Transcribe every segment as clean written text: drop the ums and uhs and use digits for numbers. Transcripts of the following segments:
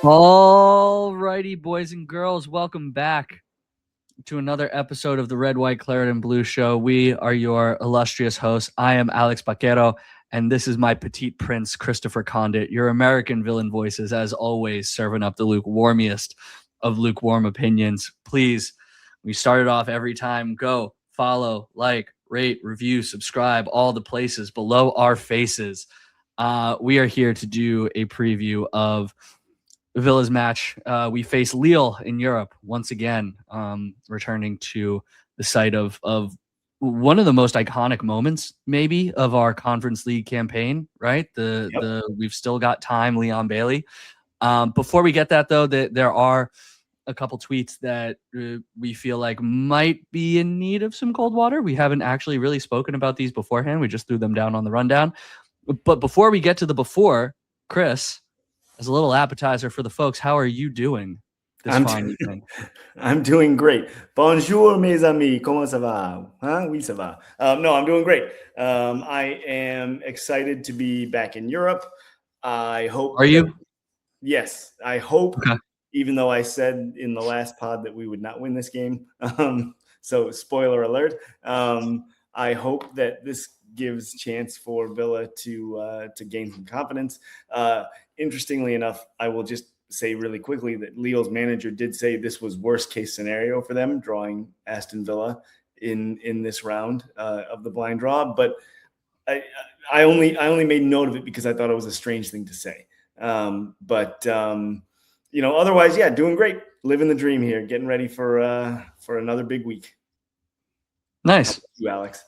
All righty, boys and girls, welcome back to another episode of the Red, White, Claret, and Blue Show. We are your illustrious hosts. I am Alex Paquero, and this is my petite prince, Christopher Condit, your American villain voices, as always, serving up the lukewarmiest of lukewarm opinions. Please, we started off every time. Go follow, like, rate, review, subscribe, all the places below our faces. We are here to do a preview of Villa's match. We face Lille in Europe once again, returning to the site of one of the most iconic moments, maybe, of our Conference League campaign. Right, we've still got time, Leon Bailey. Before we get that, though, there are a couple tweets that we feel like might be in need of some cold water. We haven't actually really spoken about these beforehand. We just threw them down on the rundown. But before we get to the before, Chris, as a little appetizer for the folks, how are you doing this fine evening? I'm doing great. Bonjour, mes amis. Comment ça va? Huh? Oui, ça va. No, I'm doing great. I am excited to be back in Europe. I hope. Are you? Yes, I hope. Okay. Even though I said in the last pod that we would not win this game. So spoiler alert. I hope that this gives chance for Villa to gain some confidence. Interestingly enough, I will just say really quickly that Lille's manager did say this was worst case scenario for them, drawing Aston Villa in this round of the blind draw. But I only made note of it because I thought it was a strange thing to say. Otherwise, yeah, doing great, living the dream here, getting ready for another big week. Nice. How about you, Alex?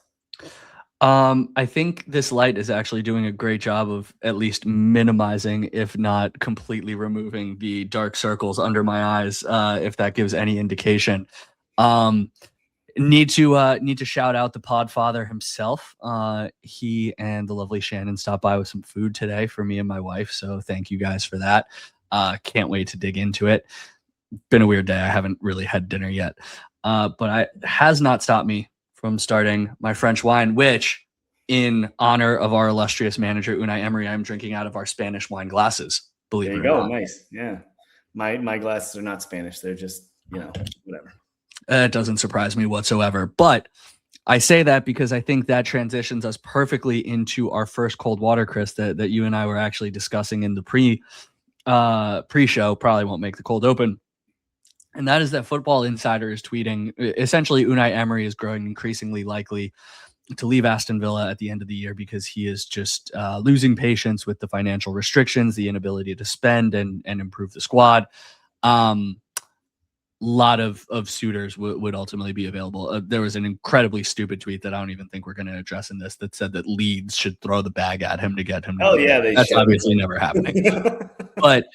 I think this light is actually doing a great job of at least minimizing, if not completely removing, the dark circles under my eyes, if that gives any indication. Need to shout out the Podfather himself. He and the lovely Shannon stopped by with some food today for me and my wife, so thank you guys for that. Can't wait to dig into it. Been a weird day. I haven't really had dinner yet, but it has not stopped me from starting my French wine, which, in honor of our illustrious manager, Unai Emery, I'm drinking out of our Spanish wine glasses. Believe it or not. Nice. Yeah. My glasses are not Spanish. They're just, whatever. It doesn't surprise me whatsoever. But I say that because I think that transitions us perfectly into our first cold water, Chris, that you and I were actually discussing in the pre-show. Probably won't make the cold open. And that is that Football Insider is tweeting, essentially, Unai Emery is growing increasingly likely to leave Aston Villa at the end of the year because he is just losing patience with the financial restrictions, the inability to spend and improve the squad. Lot of suitors would ultimately be available. There was an incredibly stupid tweet that I don't even think we're going to address in this that said that Leeds should throw the bag at him to get him. That's obviously never happening. But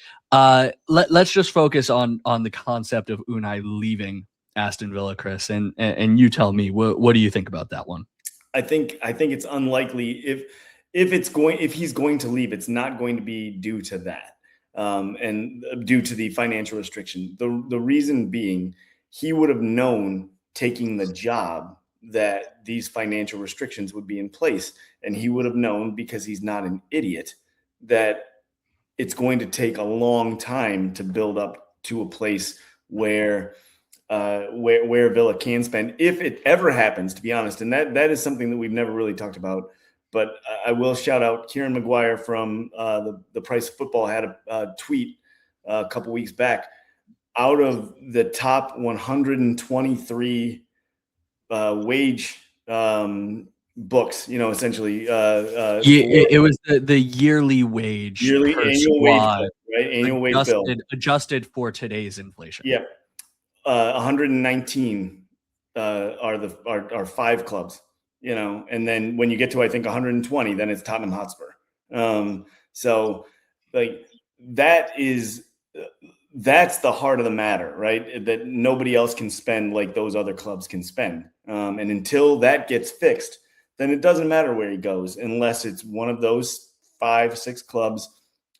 let's just focus on the concept of Unai leaving Aston Villa, Chris, and you tell me what do you think about that one? I think it's unlikely if he's going to leave, it's not going to be due to that. And due to the financial restriction. The reason being, he would have known taking the job that these financial restrictions would be in place. And he would have known, because he's not an idiot, that it's going to take a long time to build up to a place where Villa can spend, if it ever happens, to be honest. And that is something that we've never really talked about. But I will shout out Kieran Maguire from the Price of Football had a tweet a couple weeks back. Out of the top 123 wage books, essentially. It was the yearly wage. Annual wage bill, right? Annual wage bill. Adjusted for today's inflation. Yeah. 119 are 5 clubs. And then when you get to, I think, 120, then it's Tottenham Hotspur. So like that's the heart of the matter, right? That nobody else can spend like those other clubs can spend. And until that gets fixed, then it doesn't matter where he goes, unless it's one of those 5-6 clubs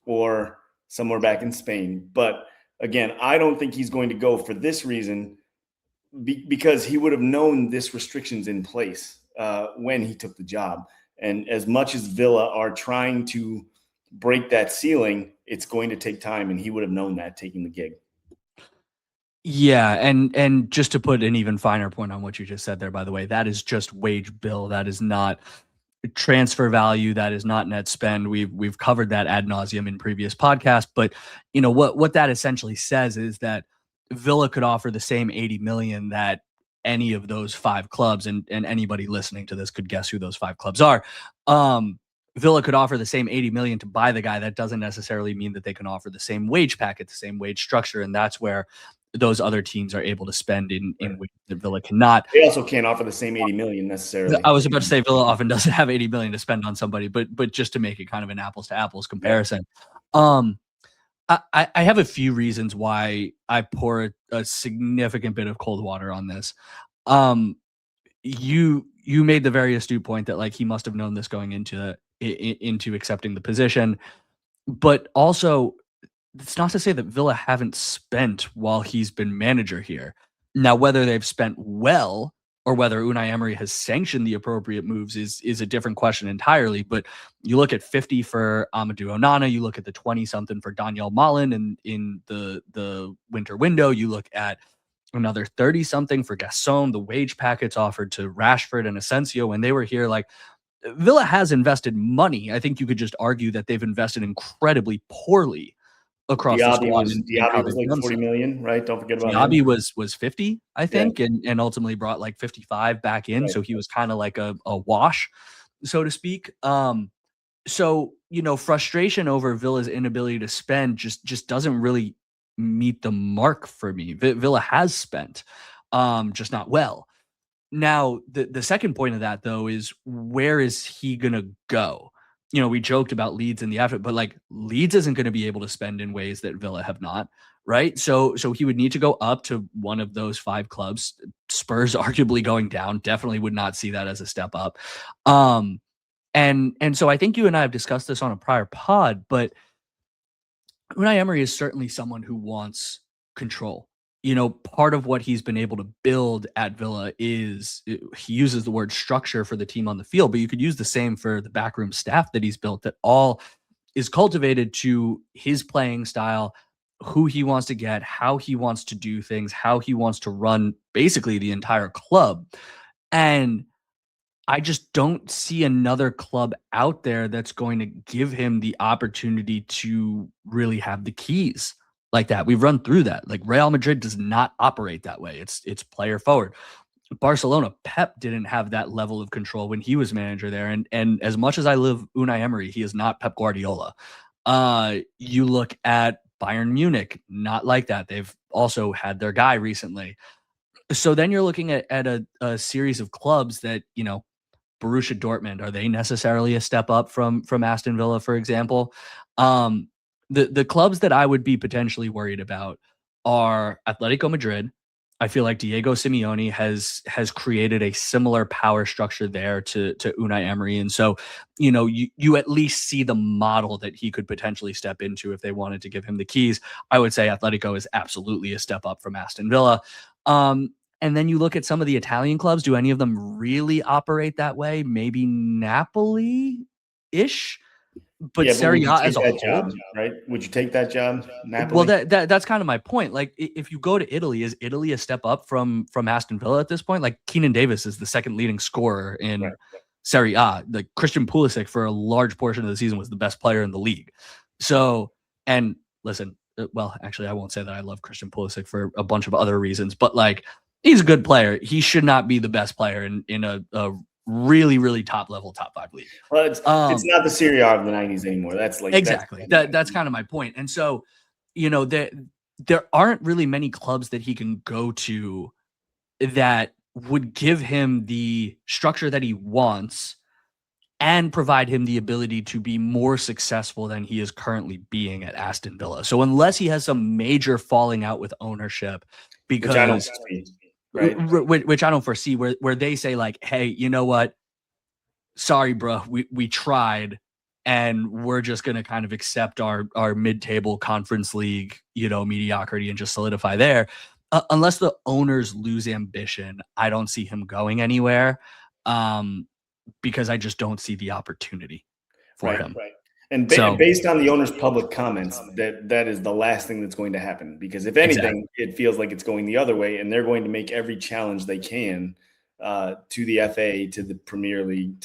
or somewhere back in Spain. But again, I don't think he's going to go for this reason, because he would have known this restriction's in place when he took the job. And as much as Villa are trying to break that ceiling, it's going to take time, and he would have known that taking the gig. Yeah, and just to put an even finer point on what you just said there, by the way, that is just wage bill. That is not transfer value. That is not net spend. We've covered that ad nauseum in previous podcasts. But what that essentially says is that Villa could offer the same 80 million that any of those 5 clubs, and anybody listening to this could guess who those 5 clubs are. Villa could offer the same 80 million to buy the guy. That doesn't necessarily mean that they can offer the same wage packet, the same wage structure, and that's where those other teams are able to spend in ways that Villa cannot. They also can't offer the same 80 million necessarily. I was about to say Villa often doesn't have 80 million to spend on somebody, but just to make it kind of an apples to apples comparison. I have a few reasons why I pour a significant bit of cold water on this. You made the very astute point that like he must have known this going into accepting the position, but also it's not to say that Villa haven't spent while he's been manager here. Now, whether they've spent well or whether Unai Emery has sanctioned the appropriate moves is a different question entirely. But you look at 50 for Amadou Onana, you look at the 20-something for Daniel Malin in the winter window, you look at another 30-something for Gasson, the wage packets offered to Rashford and Asensio when they were here. Like, Villa has invested money. I think you could just argue that they've invested incredibly poorly across the squad. Diaby was like 40 million, right? Don't forget about Diaby him. was 50, I think, and ultimately brought like 55 back in. Right. So he was kind of like a wash, so to speak. So, frustration over Villa's inability to spend just doesn't really meet the mark for me. Villa has spent, just not well. Now, the second point of that, though, is where is he going to go? We joked about Leeds in the effort, but like Leeds isn't going to be able to spend in ways that Villa have not, right? So he would need to go up to one of those 5 clubs. Spurs arguably going down, definitely would not see that as a step up. And so I think you and I have discussed this on a prior pod, but Unai Emery is certainly someone who wants control. Part of what he's been able to build at Villa is he uses the word structure for the team on the field, but you could use the same for the backroom staff that he's built, that all is cultivated to his playing style, who he wants to get, how he wants to do things, how he wants to run basically the entire club. And I just don't see another club out there that's going to give him the opportunity to really have the keys like that. We've run through that. Like Real Madrid does not operate that way. It's player forward. Barcelona, Pep didn't have that level of control when he was manager there. And as much as I love Unai Emery, he is not Pep Guardiola. You look at Bayern Munich, not like that. They've also had their guy recently. So then you're looking at a series of clubs that, Borussia Dortmund, are they necessarily a step up from Aston Villa, for example? The clubs that I would be potentially worried about are Atletico Madrid. I feel like Diego Simeone has created a similar power structure there to Unai Emery. And so, you at least see the model that he could potentially step into if they wanted to give him the keys. I would say Atletico is absolutely a step up from Aston Villa. And then you look at some of the Italian clubs. Do any of them really operate that way? Maybe Napoli-ish. But Serie A as a whole, job, right? Would you take that job, Napoli? Well, that's kind of my point. Like, if you go to Italy, is Italy a step up from Aston Villa at this point? Like, Keenan Davis is the second leading scorer in Serie A. Like, Christian Pulisic for a large portion of the season was the best player in the league. So, and listen, well, actually, I won't say that I love Christian Pulisic for a bunch of other reasons, but like, he's a good player. He should not be the best player in a really, really top level, top 5 league. Well, it's not the Serie A of the 90s anymore. That's like exactly that's kind of my point. And so, there aren't really many clubs that he can go to that would give him the structure that he wants and provide him the ability to be more successful than he is currently being at Aston Villa. So unless he has some major falling out with ownership, because which I don't foresee, where they say like, hey, you know what? Sorry, bro, we tried, and we're just going to kind of accept our mid-table conference league, mediocrity and just solidify there. Unless the owners lose ambition, I don't see him going anywhere, because I just don't see the opportunity for him. Right. And So based on the owner's public comments, that is the last thing that's going to happen. Because if anything, it feels like it's going the other way, and they're going to make every challenge they can to the FA, to the Premier League.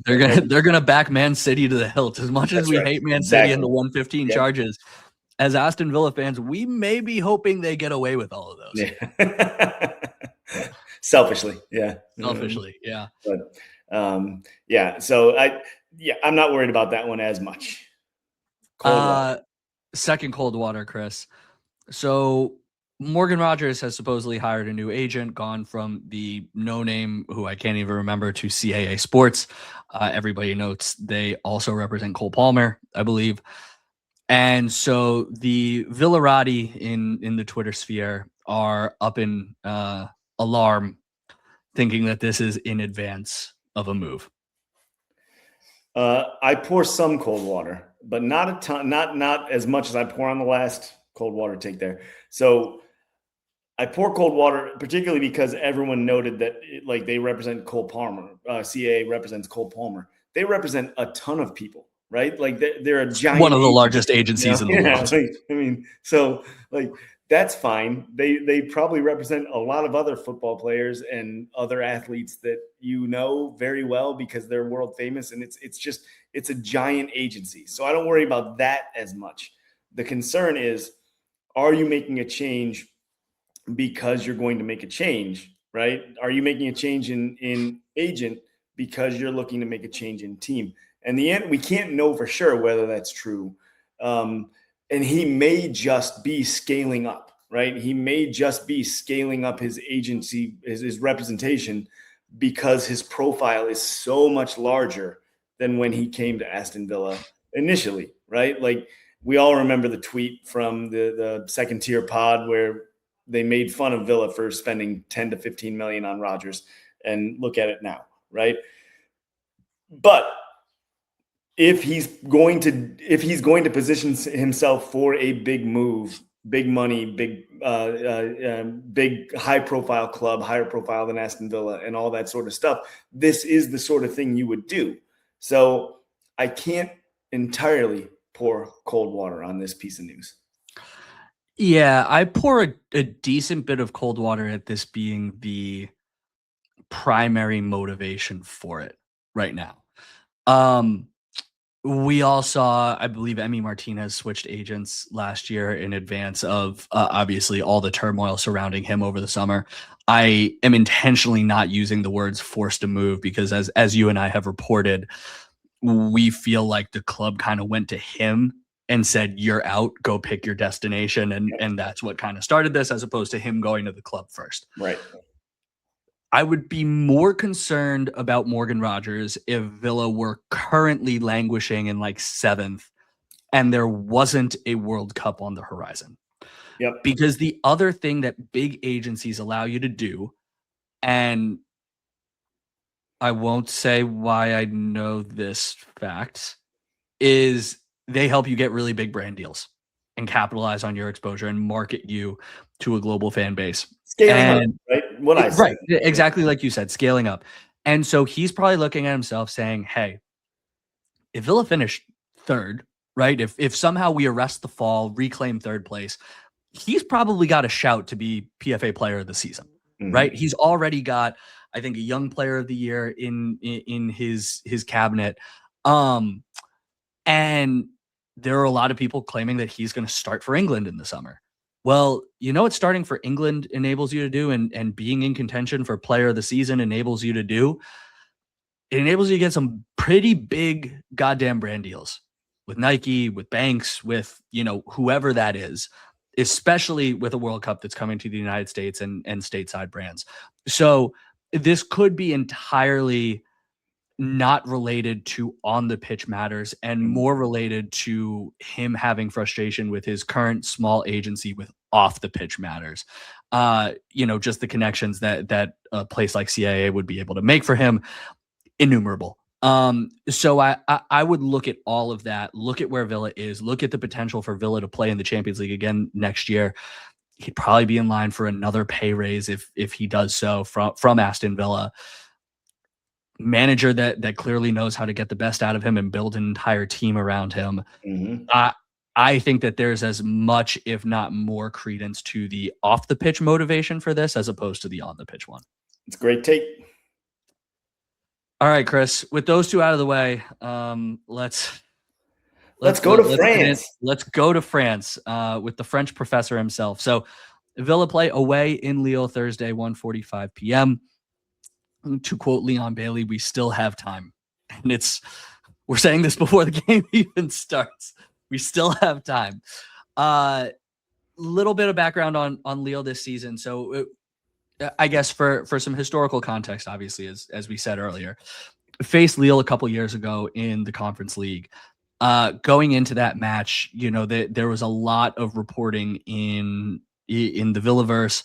they're gonna back Man City to the hilt. As much as we hate Man City and the 115 charges, as Aston Villa fans, we may be hoping they get away with all of those. Yeah. Selfishly, yeah. But so I'm not worried about that one as much. Second cold water, Chris. So Morgan Rogers has supposedly hired a new agent, gone from the no-name, who I can't even remember, to CAA Sports. Everybody notes they also represent Cole Palmer, I believe. And so the Villarati in the Twitter sphere are up in alarm, thinking that this is in advance of a move. I pour some cold water, but not a ton, not as much as I pour on the last cold water take there. So I pour cold water, particularly because everyone noted that they represent Cole Palmer. CAA represents Cole Palmer. They represent a ton of people, right? Like they're a giant, one of the largest agencies in the world. That's fine. They probably represent a lot of other football players and other athletes that very well because they're world famous, and it's a giant agency. So I don't worry about that as much. The concern is, are you making a change because you're going to make a change, right? Are you making a change in agent because you're looking to make a change in team? And the end, we can't know for sure whether that's true. And he may just be scaling up, right? He may just be scaling up his agency, his representation, because his profile is so much larger than when he came to Aston Villa initially, right? Like, we all remember the tweet from the second tier pod where they made fun of Villa for spending 10 to 15 million on Rodgers, and look at it now, right? But if he's going to position himself for a big move, big money, big high profile club, higher profile than Aston Villa and all that sort of stuff, this is the sort of thing you would do. So I can't entirely pour cold water on this piece of news. Yeah, I pour a decent bit of cold water at this being the primary motivation for it right now. We all saw, I believe, Emi Martinez switched agents last year in advance of obviously all the turmoil surrounding him over the summer. I am intentionally not using the words forced to move because as you and I have reported, we feel like the club kind of went to him and said, you're out, go pick your destination. And that's what kind of started this, as opposed to him going to the club first. Right. I would be more concerned about Morgan Rogers if Villa were currently languishing in like 7th and there wasn't a World Cup on the horizon. Yep. Because the other thing that big agencies allow you to do, and I won't say why I know this fact, is they help you get really big brand deals and capitalize on your exposure and market you to a global fan base. Scaling up, right? What I said. Right, exactly like you said, scaling up. And so he's probably looking at himself saying, hey, if Villa finished 3rd, right, if somehow we arrest the fall, reclaim 3rd place, he's probably got a shout to be PFA player of the season, right? He's already got, I think, a young player of the year in his cabinet. And there are a lot of people claiming that he's going to start for England in the summer. Well, you know what starting for England enables you to do, and being in contention for player of the season enables you to do? It enables you to get some pretty big goddamn brand deals with Nike, with Banks, with, whoever that is, especially with a World Cup that's coming to the United States and stateside brands. So this could be entirely not related to on the pitch matters and more related to him having frustration with his current small agency with off the pitch matters. Just the connections that a place like CAA would be able to make for him, innumerable. So I would look at all of that, look at where Villa is, look at the potential for Villa to play in the Champions League again next year. He'd probably be in line for another pay raise if he does so from Aston Villa. manager that clearly knows how to get the best out of him and build an entire team around him. I think that there's as much, if not more, credence to the off the pitch motivation for this as opposed to the on the pitch one. It's a great take. All right, Chris, with those two out of the way, let's go to France. Let's go to France with the French professor himself. So Villa play away in Lille Thursday, 1:45 p.m. To quote Leon Bailey, we still have time. And we're saying this before the game even starts. We still have time. Little bit of background on Lille this season. So I guess for some historical context, obviously, as we said earlier, faced Lille a couple years ago in the Conference League. Going into that match, there was a lot of reporting in the Villaverse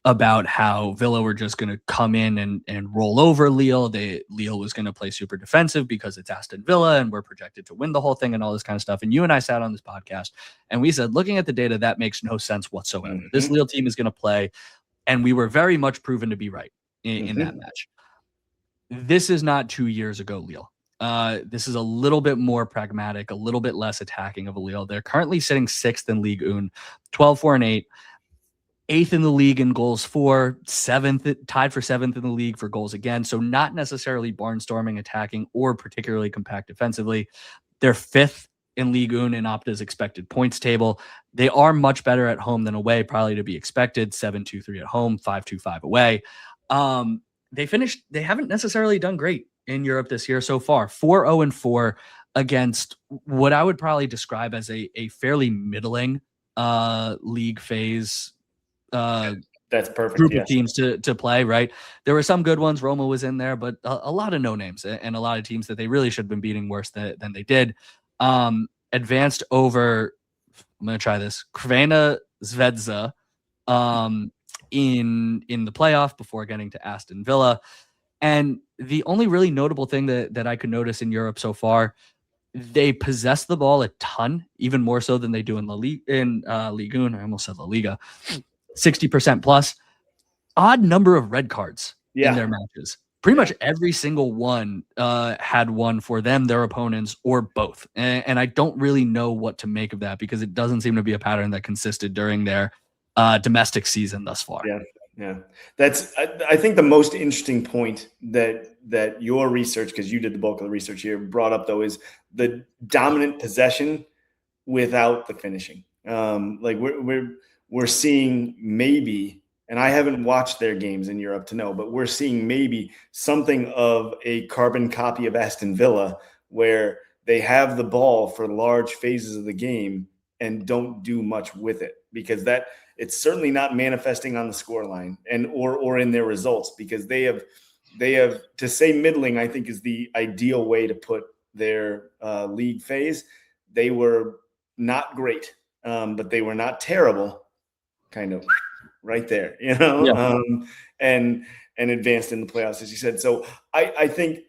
about how Villa were just going to come in and roll over Lille. Lille was going to play super defensive because it's Aston Villa and we're projected to win the whole thing and all this kind of stuff. And you and I sat on this podcast and we said, looking at the data, that makes no sense whatsoever. This Lille team is going to play. And we were very much proven to be right in that match. This is not 2 years ago, Lille. This is a little bit more pragmatic, a little bit less attacking of a Lille. They're currently sitting 6th in Ligue 1, 12-4-8, 8th in the league in goals for, 7th, tied for 7th in the league for goals again. So not necessarily barnstorming, attacking, or particularly compact defensively. They're 5th in Ligue 1 in Opta's expected points table. They are much better at home than away, probably to be expected. 7-2-3 at home, 5-2-5 away. They haven't necessarily done great in Europe this year so far. 4-0-4 against what I would probably describe as a fairly middling league phase that's perfect group of teams to play, right? There were some good ones. Roma was in there, but a lot of no names and a lot of teams that they really should have been beating worse than they did. Advanced over, I'm going to try this, Crvena Zvezda in the playoff before getting to Aston Villa. And the only really notable thing that I could notice in Europe so far, they possess the ball a ton, even more so than they do in Ligue 1. I almost said La Liga. 60% plus. Odd number of red cards in their matches. Pretty much every single one had one for them, their opponents, or both. And I don't really know what to make of that because it doesn't seem to be a pattern that consisted during their domestic season thus far. Yeah. That's, I think, the most interesting point that your research, because you did the bulk of the research here, brought up, though, is the dominant possession without the finishing. Like we're seeing maybe, and I haven't watched their games in Europe to know, but we're seeing maybe something of a carbon copy of Aston Villa where they have the ball for large phases of the game and don't do much with it, because that it's certainly not manifesting on the scoreline and or in their results, because they have to say middling, I think, is the ideal way to put their league phase. They were not great, but they were not terrible, kind of right there, and advanced in the playoffs, as you said. So I think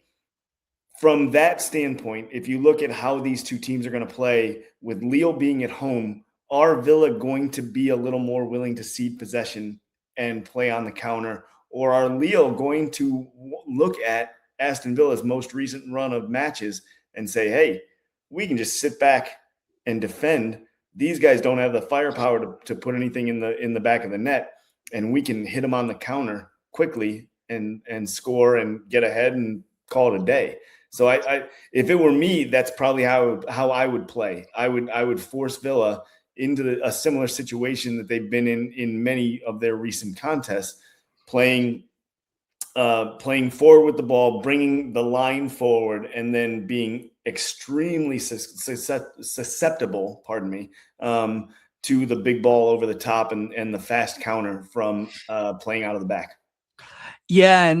from that standpoint, if you look at how these two teams are going to play, with Lille being at home, are Villa going to be a little more willing to cede possession and play on the counter? Or are Lille going to look at Aston Villa's most recent run of matches and say, hey, we can just sit back and defend. These guys don't have the firepower to put anything in the back of the net, and we can hit them on the counter quickly and score and get ahead and call it a day. So I if it were me, that's probably how I would play. I would force Villa into a similar situation that they've been in many of their recent contests, playing forward with the ball, bringing the line forward, and then being extremely susceptible, to the big ball over the top and the fast counter from playing out of the back. Yeah,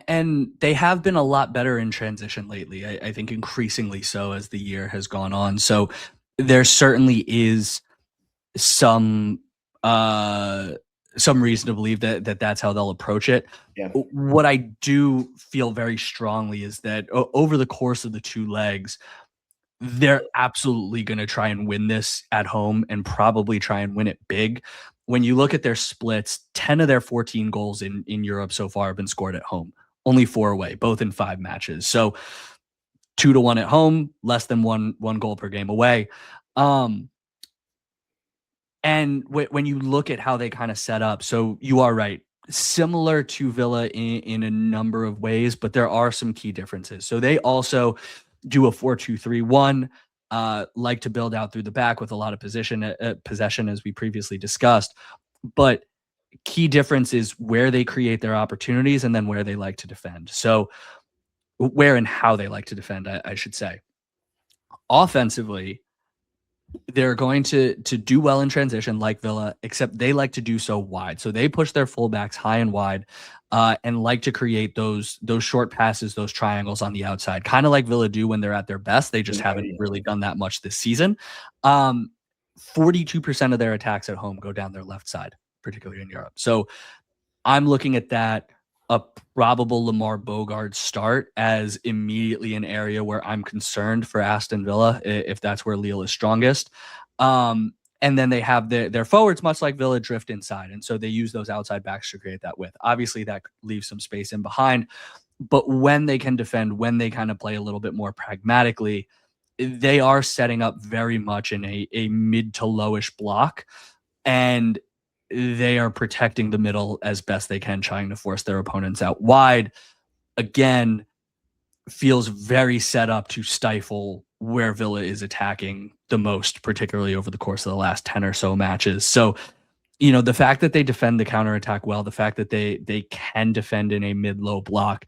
and they have been a lot better in transition lately. I think increasingly so as the year has gone on. So there certainly is some reason to believe that that's how they'll approach it. Yeah. What I do feel very strongly is that over the course of the two legs, they're absolutely going to try and win this at home and probably try and win it big. When you look at their splits, 10 of their 14 goals in Europe so far have been scored at home. only 4 away, both in 5 matches. So 2-1 at home, less than one goal per game away. And when you look at how they kind of set up, so you are right, similar to Villa in a number of ways, but there are some key differences. So they also do a 4-2-3-1, like to build out through the back with a lot of possession, as we previously discussed. But key difference is where they create their opportunities and then where they like to defend. So where and how they like to defend, I should say. Offensively, they're going to do well in transition like Villa, except they like to do so wide. So they push their fullbacks high and wide, and like to create those short passes, those triangles on the outside, kind of like Villa do when they're at their best. They just haven't really done that much this season. 42% of their attacks at home go down their left side, particularly in Europe. So I'm looking at that, a probable Lamar Bogard start, as immediately an area where I'm concerned for Aston Villa, if that's where Lille is strongest. And then they have their forwards, much like Villa, drift inside. And so they use those outside backs to create that width. Obviously, that leaves some space in behind. But when they can defend, when they kind of play a little bit more pragmatically, they are setting up very much in a mid to lowish block. And they are protecting the middle as best they can, trying to force their opponents out wide. Again, feels very set up to stifle where Villa is attacking the most, particularly over the course of the last 10 or so matches. So, the fact that they defend the counterattack well, the fact that they can defend in a mid-low block,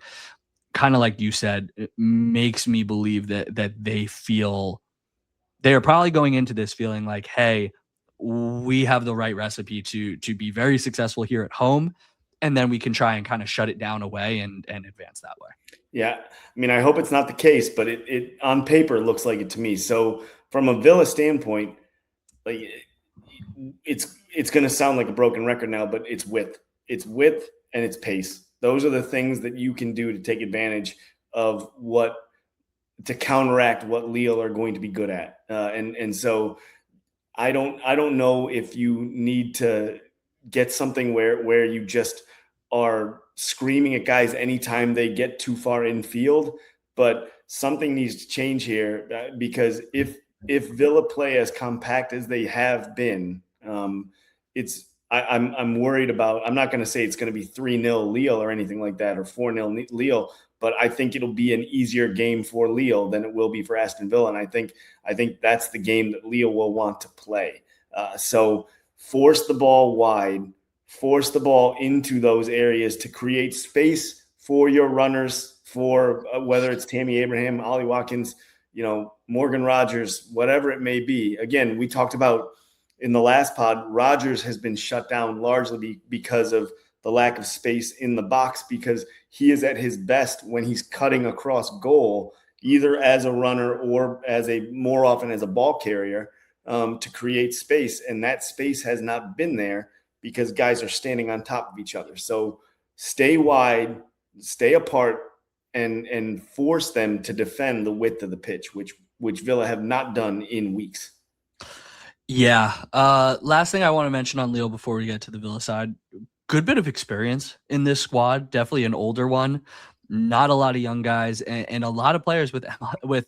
kind of like you said, it makes me believe that they feel they are probably going into this feeling like, hey, we have the right recipe to be very successful here at home, and then we can try and kind of shut it down away and advance that way. Yeah, I mean, I hope it's not the case, but it on paper looks like it to me. So from a Villa standpoint, like it's going to sound like a broken record now, but it's width and it's pace. Those are the things that you can do to take advantage of to counteract what Lille are going to be good at, and so. I don't know if you need to get something where you just are screaming at guys anytime they get too far in field, but something needs to change here, because if Villa play as compact as they have been, I'm worried about. I'm not going to say it's going to be 3-0 Lille or anything like that, or 4-0 Lille, but I think it'll be an easier game for Lille than it will be for Aston Villa. And I think that's the game that Lille will want to play. So force the ball wide, force the ball into those areas to create space for your runners, for whether it's Tammy Abraham, Ollie Watkins, Morgan Rogers, whatever it may be. Again, we talked about in the last pod, Rogers has been shut down largely because of the lack of space in the box, because he is at his best when he's cutting across goal, either as a runner or more often as a ball carrier, to create space. And that space has not been there because guys are standing on top of each other. So stay wide, stay apart, and force them to defend the width of the pitch, which Villa have not done in weeks. Yeah. Last thing I want to mention on Lille before we get to the Villa side, good bit of experience in this squad, definitely an older one, not a lot of young guys, and a lot of players with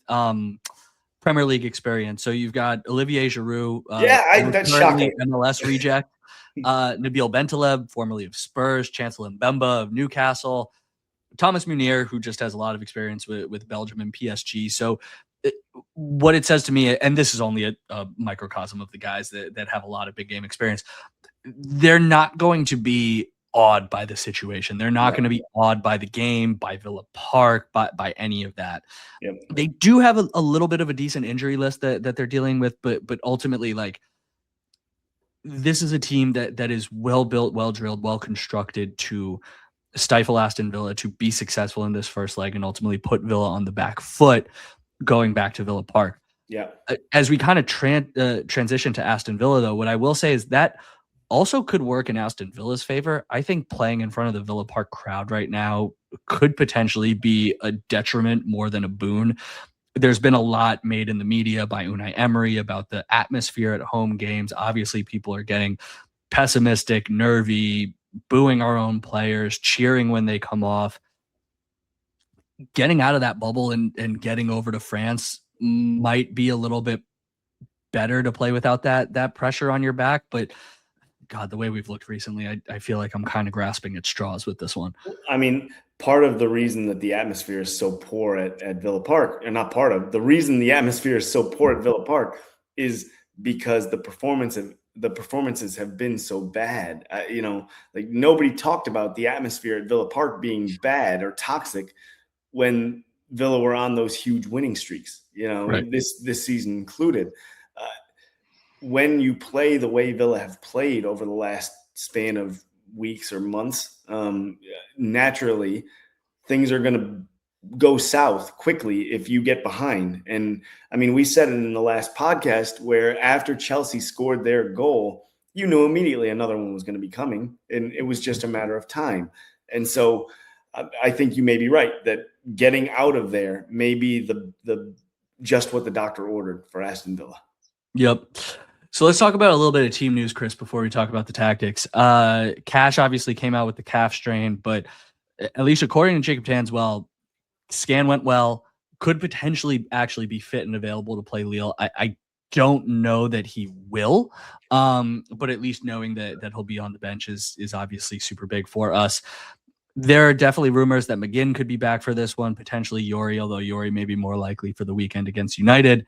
Premier League experience. So you've got Olivier Giroud, that's shocking. MLS reject, Nabil Bentaleb, formerly of Spurs, Chancellor Mbemba of Newcastle, Thomas Munier, who just has a lot of experience with Belgium and PSG. So what it says to me, and this is only a microcosm of the guys that have a lot of big game experience, they're not going to be awed by the situation. They're not going to be awed by the game, by Villa Park, by any of that. Yep. They do have a little bit of a decent injury list that they're dealing with, but ultimately, like, this is a team that is well built, well drilled, well constructed to stifle Aston Villa, to be successful in this first leg, and ultimately put Villa on the back foot going back to Villa Park. Yeah. As we kind of transition to Aston Villa, though, what I will say is that also could work in Aston Villa's favor. I think playing in front of the Villa Park crowd right now could potentially be a detriment more than a boon. There's been a lot made in the media by Unai Emery about the atmosphere at home games. Obviously, people are getting pessimistic, nervy, booing our own players, cheering when they come off. getting out of that bubble and getting over to France might be a little bit better to play without that pressure on your back. But God, the way we've looked recently, I feel like I'm kind of grasping at straws with this one. I mean, part of the reason that the atmosphere is so poor at Villa Park, and not part of the reason the atmosphere is so poor at Villa Park, is because the performances have been so bad. Like nobody talked about the atmosphere at Villa Park being bad or toxic when Villa were on those huge winning streaks. Right. This season included. When you play the way Villa have played over the last span of weeks or months, naturally things are going to go south quickly if you get behind. And I mean, we said it in the last podcast where after Chelsea scored their goal, you knew immediately another one was going to be coming, and it was just a matter of time. And so I think you may be right that getting out of there may be the just what the doctor ordered for Aston Villa. Yep. So let's talk about a little bit of team news, Chris, before we talk about the tactics. Cash obviously came out with the calf strain, but at least according to Jacob Tanswell, scan went well, could potentially actually be fit and available to play Lille. I don't know that he will, but at least knowing that he'll be on the bench is obviously super big for us. There are definitely rumors that McGinn could be back for this one, potentially Yori, although Yori may be more likely for the weekend against United.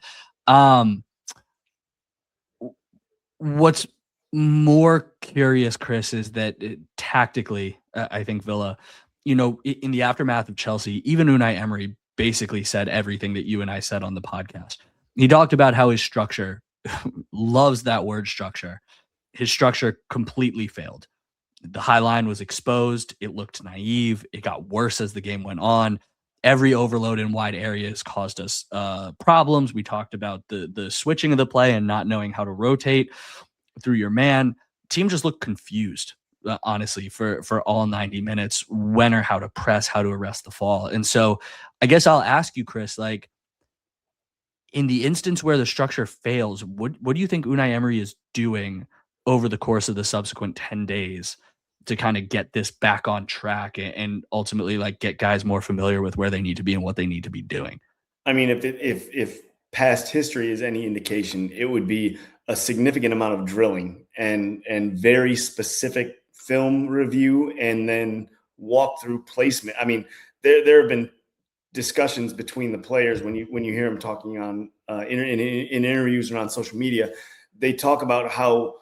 What's more curious, Chris, is that tactically, I think Villa, in the aftermath of Chelsea, even Unai Emery basically said everything that you and I said on the podcast. He talked about how his structure, loves that word structure, his structure completely failed. The high line was exposed. It looked naive. It got worse as the game went on. Every overload in wide areas caused us problems. We talked about the switching of the play and not knowing how to rotate through your man. Team just looked confused, honestly, for all 90 minutes, when or how to press, how to arrest the fall. And so I guess I'll ask you, Chris, like, in the instance where the structure fails, what do you think Unai Emery is doing over the course of the subsequent 10 days to kind of get this back on track and ultimately like get guys more familiar with where they need to be and what they need to be doing? I mean, if past history is any indication, it would be a significant amount of drilling and very specific film review and then walk through placement. I mean, there have been discussions between the players when you hear them talking on in interviews and on social media. They talk about how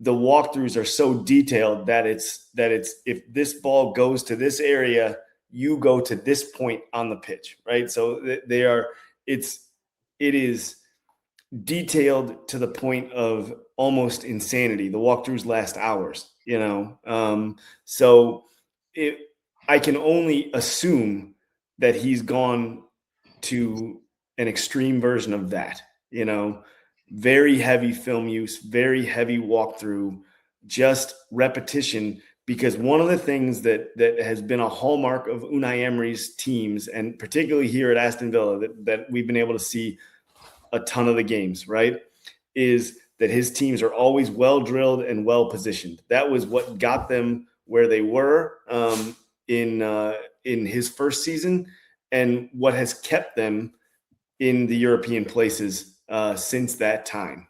the walkthroughs are so detailed that it's if this ball goes to this area, you go to this point on the pitch, right? So it is detailed to the point of almost insanity. The walkthroughs last hours, so I can only assume that he's gone to an extreme version of that, very heavy film use, very heavy walkthrough, just repetition. Because one of the things that has been a hallmark of Unai Emery's teams, and particularly here at Aston Villa, that we've been able to see a ton of the games, right, is that his teams are always well drilled and well positioned. That was what got them where they were in his first season, and what has kept them in the European places since that time.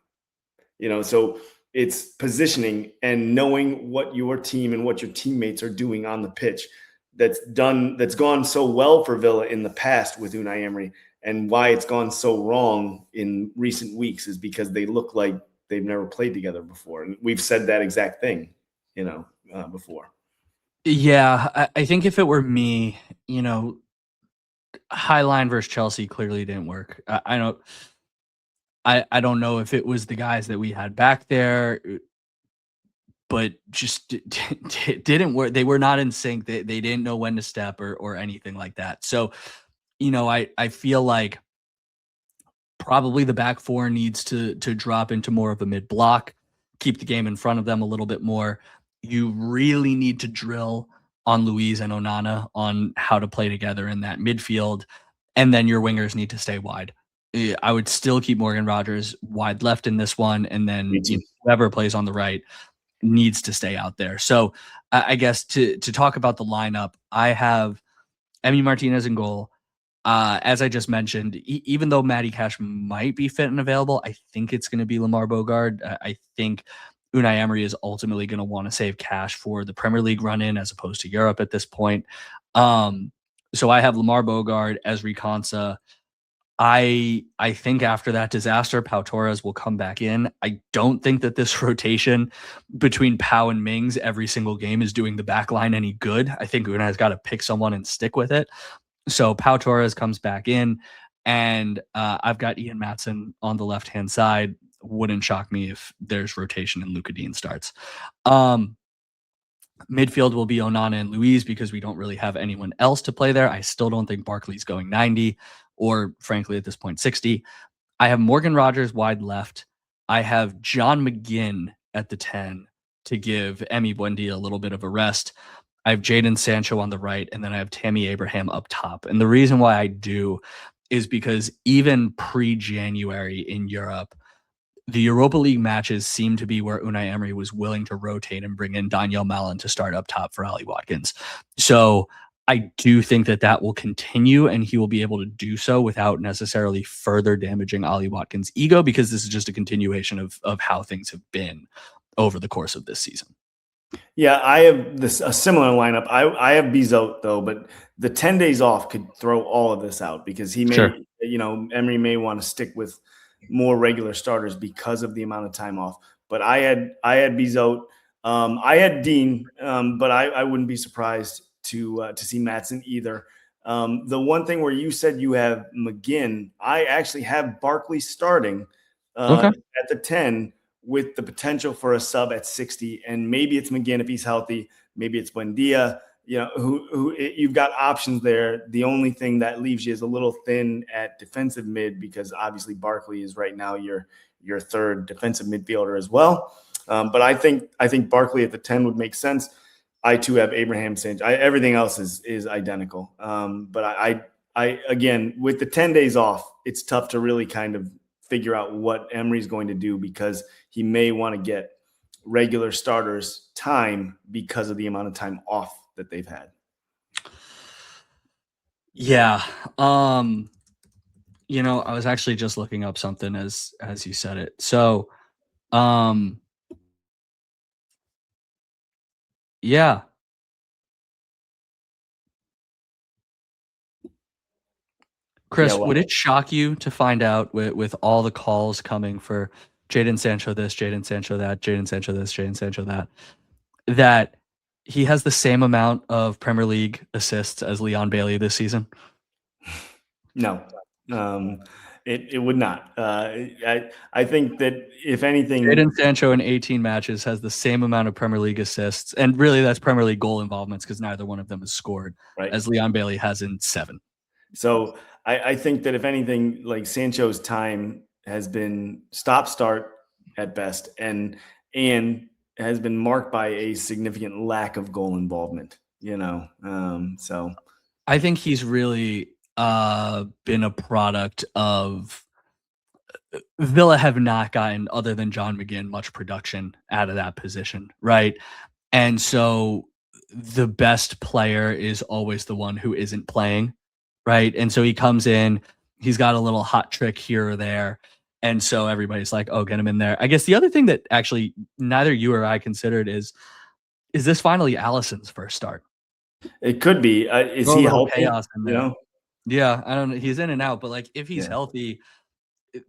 So it's positioning and knowing what your team and what your teammates are doing on the pitch that's gone so well for Villa in the past with Unai Emery, and why it's gone so wrong in recent weeks is because they look like they've never played together before. And we've said that exact thing, before. Yeah, I think if it were me, high line versus Chelsea clearly didn't work. I don't know if it was the guys that we had back there, but just didn't work. They were not in sync. They didn't know when to step or anything like that. So, I feel like probably the back four needs to drop into more of a mid block, keep the game in front of them a little bit more. You really need to drill on Luiz and Onana on how to play together in that midfield. And then your wingers need to stay wide. I would still keep Morgan Rogers wide left in this one. And then whoever plays on the right needs to stay out there. So I guess to talk about the lineup, I have Emi Martinez in goal. As I just mentioned, even though Matty Cash might be fit and available, I think it's going to be Lamar Bogard. I think Unai Emery is ultimately going to want to save cash for the Premier League run-in as opposed to Europe at this point. So I have Lamar Bogard as Reconsa. I think after that disaster, Pau Torres will come back in. I don't think that this rotation between Pau and Mings every single game is doing the back line any good. I think Unai's got to pick someone and stick with it. So Pau Torres comes back in, and I've got Ian Maatsen on the left-hand side. Wouldn't shock me if there's rotation and Luka Dean starts. Midfield will be Onana and Luiz because we don't really have anyone else to play there. I still don't think Barkley's going 90 or, frankly, at this point, 60. I have Morgan Rogers wide left. I have John McGinn at the 10 to give Emi Buendia a little bit of a rest. I have Jadon Sancho on the right, and then I have Tammy Abraham up top. And the reason why I do is because even pre-January in Europe, the Europa League matches seem to be where Unai Emery was willing to rotate and bring in Daniel Malen to start up top for Ollie Watkins. So I do think that that will continue, and he will be able to do so without necessarily further damaging Ollie Watkins' ego, because this is just a continuation of how things have been over the course of this season. Yeah, I have a similar lineup. I have Bizot though, but the 10 days off could throw all of this out because he may, Emery may want to stick with more regular starters because of the amount of time off. But I had Bizot, I had Dean, but I wouldn't be surprised to see Maatsen either. The one thing where you said you have McGinn, I actually have Barkley starting at the 10 with the potential for a sub at 60, and maybe it's McGinn if he's healthy, maybe it's Buendia. Who you've got options there. The only thing that leaves you is a little thin at defensive mid, because obviously Barkley is right now your third defensive midfielder as well. But I think Barkley at the 10 would make sense. I too have Abraham Sancho. Everything else is identical. But I again, with the 10 days off, it's tough to really kind of figure out what Emery's going to do, because he may want to get regular starters time because of the amount of time off that they've had. Yeah. I was actually just looking up something as you said it. So, yeah. Chris, would it shock you to find out with all the calls coming for Jadon Sancho this, Jadon Sancho that, Jadon Sancho this, Jadon Sancho that he has the same amount of Premier League assists as Leon Bailey this season? No, it would not. I think that if anything, Jadon Sancho in 18 matches has the same amount of Premier League assists, and really that's Premier League goal involvements because neither one of them has scored, as Leon Bailey has in 7. So I think that if anything, like Sancho's time has been stop-start at best, and has been marked by a significant lack of goal involvement. So I think he's really been a product of Villa have not gotten, other than John McGinn, much production out of that position, right? And so the best player is always the one who isn't playing, right? And so he comes in, he's got a little hot trick here or there, and so everybody's like, oh, get him in there. I guess the other thing that actually neither you or I considered is this finally Alisson's first start? It could be. Is he healthy? Chaos in there. Yeah, I don't know. He's in and out, but like if he's healthy,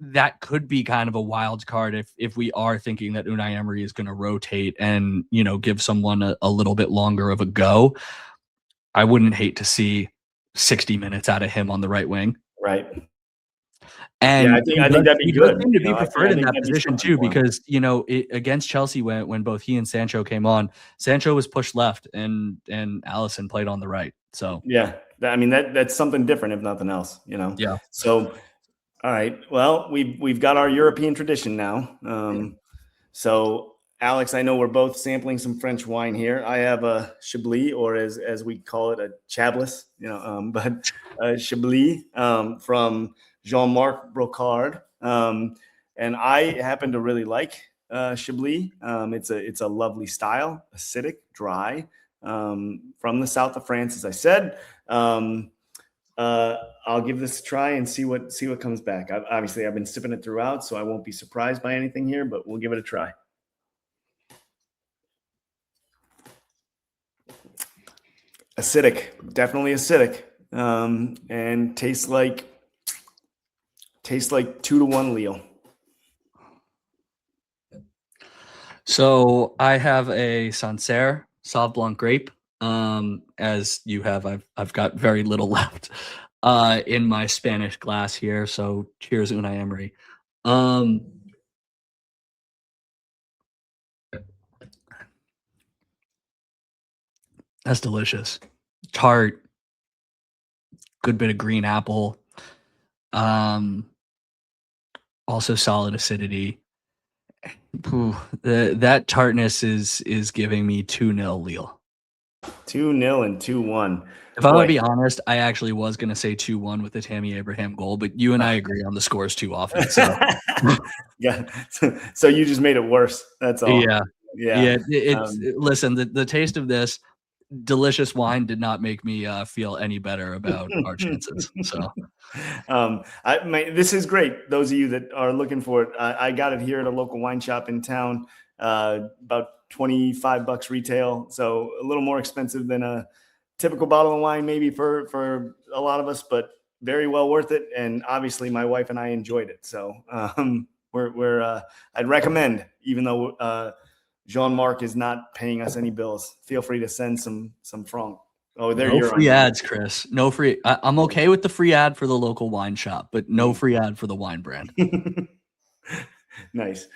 that could be kind of a wild card if we are thinking that Unai Emery is going to rotate and give someone a little bit longer of a go. I wouldn't hate to see 60 minutes out of him on the right wing. Right. And I think that'd be good. Seem to be preferred in that position too, because against Chelsea when both he and Sancho came on, Sancho was pushed left and Alisson played on the right. So yeah, I mean that's something different if nothing else. Yeah. So all right, well we've got our European tradition now. So Alex, I know we're both sampling some French wine here. I have a Chablis, or as we call it, a Chablis. But Chablis from Jean-Marc Brocard, and I happen to really like Chablis. It's a lovely style, acidic, dry, from the south of France, as I said. I'll give this a try and see what comes back. Obviously, I've been sipping it throughout, so I won't be surprised by anything here, but we'll give it a try. Acidic, definitely acidic, and tastes like 2-1 Lille. So I have a Sancerre Sauv Blanc grape. As you have, I've got very little left in my Spanish glass here. So cheers, Unai Emery. That's delicious. Tart, good bit of green apple. Also solid acidity. That tartness is giving me 2-0 Lille. 2-0 and 2-1. If I'm going to be honest, I actually was going to say 2-1 with the Tammy Abraham goal, but you and I agree on the scores too often. So, yeah. So you just made it worse. That's all. Yeah. Listen, the taste of this delicious wine did not make me feel any better about our chances. So, this is great. Those of you that are looking for it, I got it here at a local wine shop in town. About $25 retail, so a little more expensive than a typical bottle of wine, maybe for a lot of us, but very well worth it. And obviously, my wife and I enjoyed it. So I'd recommend, even though Jean-Marc is not paying us any bills. Feel free to send some franc. Oh, there no free ads, Chris. No free. I'm okay with the free ad for the local wine shop, but no free ad for the wine brand. Nice.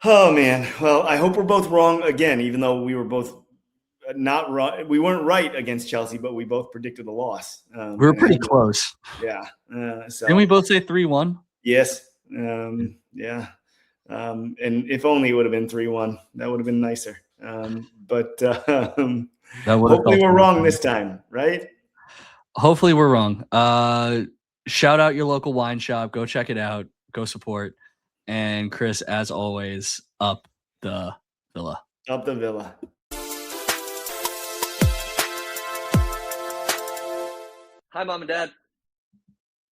Oh man. Well, I hope we're both wrong again, even though we were both not wrong. We weren't right against Chelsea, but we both predicted a loss. We were pretty close. Yeah. So didn't we both say 3-1? Yes. Yeah. And if only it would have been 3-1, that would have been nicer. But hopefully we're wrong this time, right? Hopefully we're wrong. Shout out your local wine shop. Go check it out. Go support. And Chris, as always, up the Villa. Up the Villa. Hi, Mom and Dad.